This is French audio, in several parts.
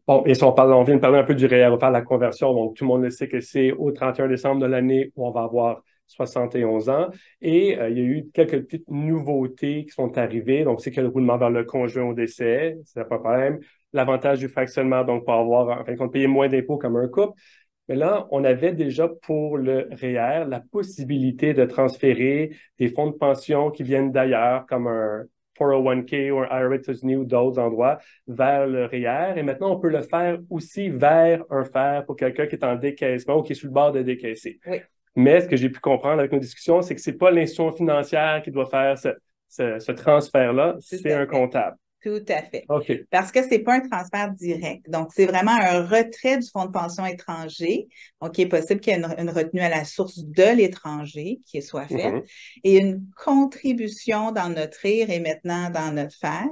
Bon, et si on vient de parler un peu du REER, on va faire la conversion. Donc, tout le monde le sait que c'est au 31 décembre de l'année où on va avoir 71 ans. Et il y a eu quelques petites nouveautés qui sont arrivées. Donc, c'est que le roulement vers le conjoint au décès, c'est pas un problème. L'avantage du fractionnement, donc, pour avoir, en fin de compte, payer moins d'impôts comme un couple. Mais là, on avait déjà pour le REER la possibilité de transférer des fonds de pension qui viennent d'ailleurs, comme un 401k ou un IRA aux États-Unis ou d'autres endroits, vers le REER. Et maintenant, on peut le faire aussi vers un FER pour quelqu'un qui est en décaissement ou qui est sur le bord de décaisser. Oui, Mais ce que j'ai pu comprendre avec nos discussions, c'est que c'est pas l'institution financière qui doit faire ce transfert-là, tout c'est à un fait. comptable. Tout à fait. OK. Parce que c'est pas un transfert direct. Donc, c'est vraiment un retrait du fonds de pension étranger. Donc, il est possible qu'il y ait une retenue à la source de l'étranger qui soit faite Mhm. et une contribution dans notre IR et maintenant dans notre FER.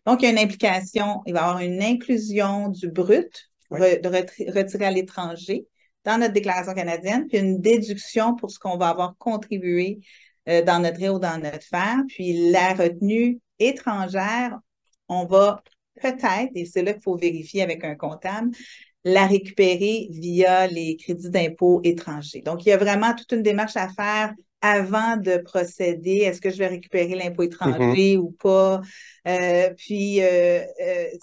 Donc, il y a une implication, il va y avoir une inclusion du brut Oui. retiré à l'étranger dans notre déclaration canadienne, puis une déduction pour ce qu'on va avoir contribué dans notre IR ou dans notre FER. Puis la retenue étrangère, on va peut-être, et c'est là qu'il faut vérifier avec un comptable, la récupérer via les crédits d'impôt étrangers. Donc, il y a vraiment toute une démarche à faire avant de procéder. Est-ce que je vais récupérer l'impôt Mhm. étranger ou pas?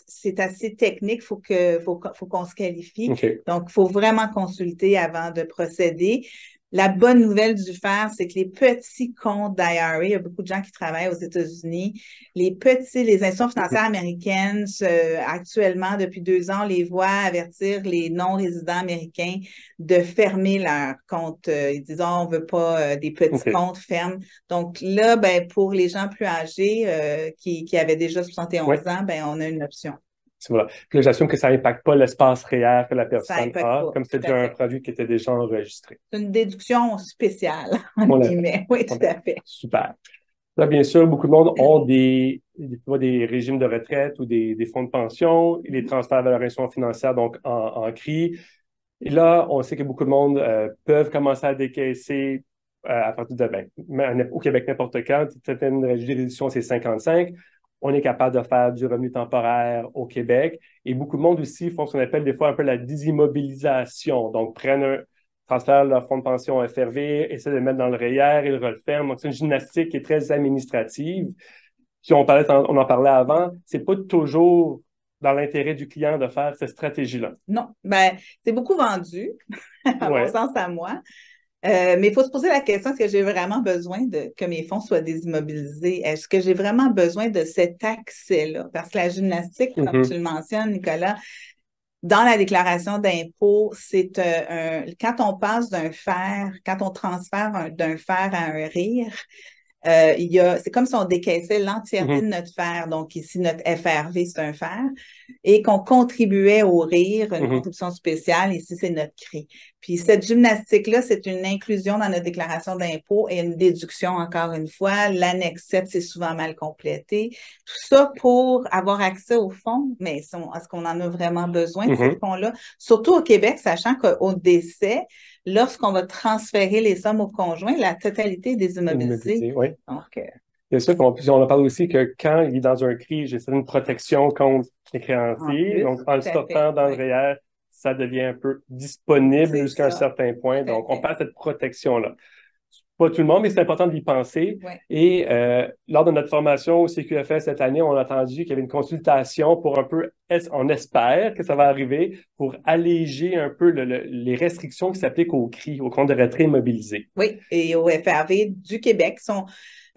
C'est assez technique, faut qu'on se qualifie. OK. Donc, il faut vraiment consulter avant de procéder. La bonne nouvelle du FER, c'est que les petits comptes d'IRA, il y a beaucoup de gens qui travaillent aux États-Unis, les institutions financières américaines, actuellement, depuis 2 ans, on les voit avertir les non-résidents américains de fermer leurs comptes. Ils disent, oh, on ne veut pas des petits OK. comptes fermes. Donc là, ben, pour les gens plus âgés qui avaient déjà Oui. 71 ans, ben, on a une option. Voilà. Puis là, j'assume que ça n'impacte pas l'espace réel que la Ça personne n'impacte a, pas, comme tout c'est à déjà un fait. produit qui était déjà enregistré. C'est une déduction spéciale, On entre l'a fait. guillemets. Oui, On tout l'a fait. à fait. Super. Là, bien sûr, beaucoup de monde ont des régimes de retraite ou des fonds de pension, et les transferts vers leur institution financière, donc en CRI. Et là, on sait que beaucoup de monde peuvent commencer à décaisser à partir de, au Québec, n'importe quand. Certaines juridictions, c'est 55. On est capable de faire du revenu temporaire au Québec. Et beaucoup de monde aussi font ce qu'on appelle des fois un peu la désimmobilisation. Donc, prennent transfèrent leur fonds de pension FRV, essaient de le mettre dans le REER, ils le referment. Donc, c'est une gymnastique qui est très administrative. Si on en parlait avant, c'est pas toujours dans l'intérêt du client de faire cette stratégie-là. Non, ben, c'est beaucoup vendu, à mon Ouais. sens, à moi. Mais il faut se poser la question, est-ce que j'ai vraiment besoin que mes fonds soient désimmobilisés? Est-ce que j'ai vraiment besoin de cet accès-là? Parce que la gymnastique, comme tu Mhm. le mentionnes, Nicolas, dans la déclaration d'impôt, quand on passe quand on transfère d'un fer à un rire, c'est comme si on décaissait l'entièreté de Mhm. notre fer. Donc, ici, notre FRV, c'est un fer, et qu'on contribuait au rire, une Mhm. contribution spéciale. Ici, c'est notre CRI. Puis, cette gymnastique-là, c'est une inclusion dans notre déclaration d'impôt et une déduction, encore une fois. L'annexe 7, c'est souvent mal complété. Tout ça pour avoir accès aux fonds. Mais est-ce qu'on en a vraiment besoin de ces Mhm. fonds-là? Surtout au Québec, sachant qu'au décès, lorsqu'on va transférer les sommes au conjoint, la totalité est désimmobilisée. Immobilisé, oui. Donc, Bien sûr, on a parlé aussi que quand il est dans un CRI, j'ai une protection contre les en créanciers. plus, Donc, en le tout à fait, sortant dans le oui, REER, ça devient un peu disponible c'est jusqu'à un ça, certain tout point. à Donc, on fait, perd cette protection-là. Pas tout le monde, mais c'est important d'y penser. oui. Et lors de notre formation au CQFS cette année, on a entendu qu'il y avait une consultation pour un peu, on espère que ça va arriver, pour alléger un peu les restrictions qui s'appliquent au CRI, au compte de retrait immobilisé. Oui, et au FRV du Québec sont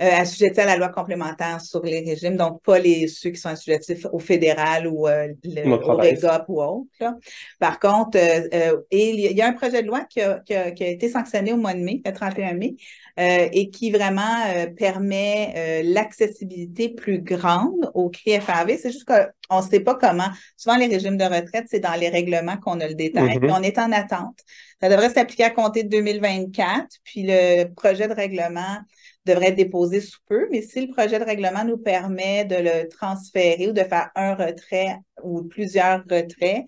assujettis à la loi complémentaire sur les régimes, donc pas ceux qui sont assujettis au fédéral ou Notre au province. REGOP ou autre, là. Par contre, et il y a un projet de loi qui a été sanctionné au mois de mai, le 31 mai, et qui vraiment permet l'accessibilité plus grande au CRI FRV. C'est juste qu'on ne sait pas comment. Souvent, les régimes de retraite, c'est dans les règlements qu'on a le détail, puis Mhm. on est en attente. Ça devrait s'appliquer à compter de 2024, puis le projet de règlement devrait être déposé sous peu, mais si le projet de règlement nous permet de le transférer ou de faire un retrait ou plusieurs retraits,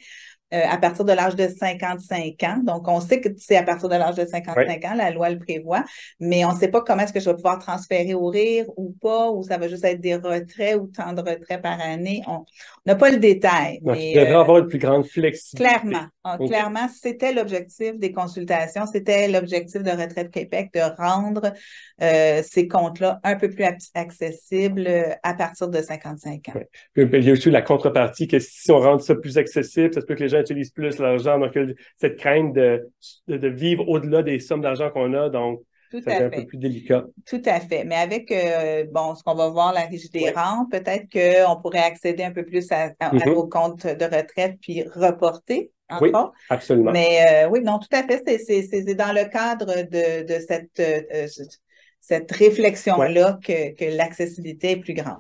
à partir de l'âge de 55 ans. Donc, on sait que c'est à partir de l'âge de 55 ans, la loi le prévoit, mais on ne sait pas comment est-ce que je vais pouvoir transférer au rire ou pas, ou ça va juste être des retraits ou tant de retraits par année. On n'a pas le détail, Donc, il mais devrait avoir une plus grande flexibilité. clairement, c'était l'objectif des consultations, c'était l'objectif de Retraite Québec de rendre ces comptes-là un peu plus accessibles à partir de 55 ans. Puis, il y a aussi la contrepartie que si on rend ça plus accessible, ça se peut que les gens utilisent plus l'argent. Donc, il y a cette crainte de vivre au-delà des sommes d'argent qu'on a. Donc, ça devient un peu plus délicat. Tout à fait. Mais avec, ce qu'on va voir, la Régie des rentes, peut-être qu'on pourrait accéder un peu plus à nos comptes de retraite puis reporter, entre autres. Absolument. Mais oui, non, tout à fait. C'est dans le cadre de cette réflexion-là que l'accessibilité est plus grande.